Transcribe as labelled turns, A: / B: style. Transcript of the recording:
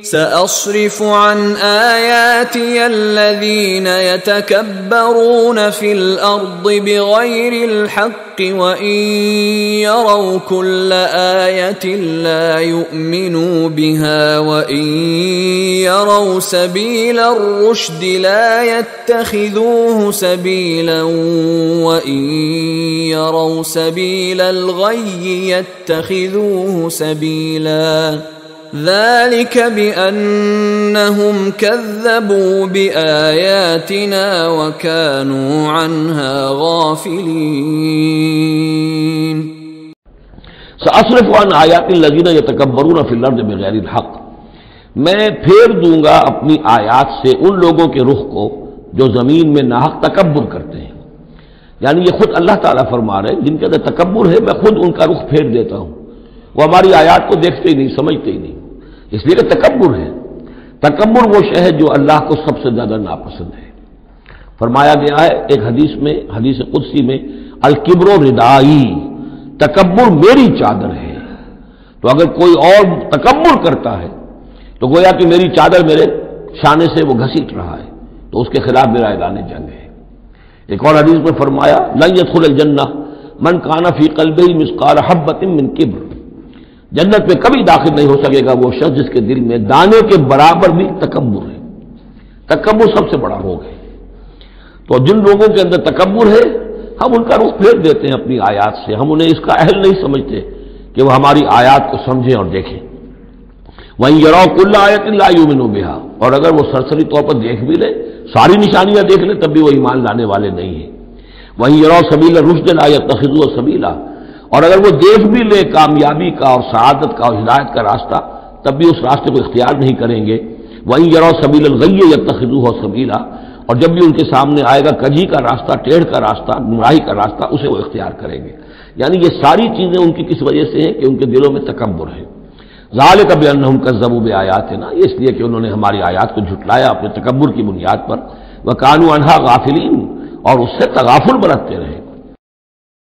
A: سأصرف عن آياتي الذين يتكبرون في الأرض بغير الحق وإن يروا كل آية لا يؤمنوا بها وإن يروا سبيل الرشد لا يتخذوه سبيلا وإن يروا سبيل الغي يتخذوه سبيلا ذلك بأنهم كذبوا بآياتنا وكانوا عنها غافلين
B: سأصرف عن آیات الذین یتکبرون فی الارض بغیر الحق، میں پھیر دوں گا اپنی آیات سے ان لوگوں کے رخ کو جو زمین میں ناحق تکبر کرتے ہیں. یعنی یہ خود اللہ تعالیٰ فرما رہے ہیں جن کے اندر تکبر ہے میں خود ان کا رخ پھیر دیتا ہوں. وہ ہماری آیات کو دیکھتے ہی نہیں، سمجھتے ہی نہیں، اس لیے کہ تکبر ہے. تکبر وہ شے ہے جو اللہ کو سب سے زیادہ ناپسند ہے. فرمایا گیا ہے ایک حدیث میں، حدیث قدسی میں، الکبر ردائی، تکبر میری چادر ہے. تو اگر کوئی اور تکبر کرتا ہے تو گویا کہ میری چادر میرے شانے سے وہ گھسیٹ رہا ہے، تو اس کے خلاف میرا اعلان جنگ ہے. ایک اور حدیث میں فرمایا لن يدخل الجنہ من کان فی قلبہ مثقال حبۃ من کبر، جنت میں کبھی داخل نہیں ہو سکے گا وہ شخص جس کے دل میں دانے کے برابر بھی تکبر ہے. تکبر سب سے بڑا روگ ہے. تو جن لوگوں کے اندر تکبر ہے ہم ان کا رخ پھیر دیتے ہیں اپنی آیات سے، ہم انہیں اس کا اہل نہیں سمجھتے کہ وہ ہماری آیات کو سمجھیں اور دیکھیں. وَإِن يَرَوْا كُلَّ آیَةٍ لَا يُؤْمِنُوا بِهَا، اور اگر وہ سرسری طور پر دیکھ بھی لیں، ساری نشانیاں دیکھ لیں، تب بھی وہ ایمان لانے والے نہیں ہیں. وَإِن يَرَوْا سَبِيلَ الرُّشْدِ لَا يَتَّخِذُوهُ سَبِيلًا، اور اگر وہ دیکھ بھی لے کامیابی کا اور سعادت کا اور ہدایت کا راستہ، تب بھی اس راستے کو اختیار نہیں کریں گے. وَإِن يَرَوْا سَبِيلَ الْغَيِّ يَتَّخِذُوهُ سَبِيلًا، اور جب بھی ان کے سامنے آئے گا کجی کا راستہ، ٹیڑھ کا راستہ، گمراہی کا راستہ، اسے وہ اختیار کریں گے. یعنی یہ ساری چیزیں ان کی کس وجہ سے ہیں کہ ان کے دلوں میں تکبر ہے. ذالک بأنہم کذبوا بآیاتنا، یہ اس لیے کہ انہوں نے ہماری آیات کو جھٹلایا اپنے تکبر کی بنیاد پر. وکانوا عنہا غافلین، اور اس سے تغافل برتتے رہے.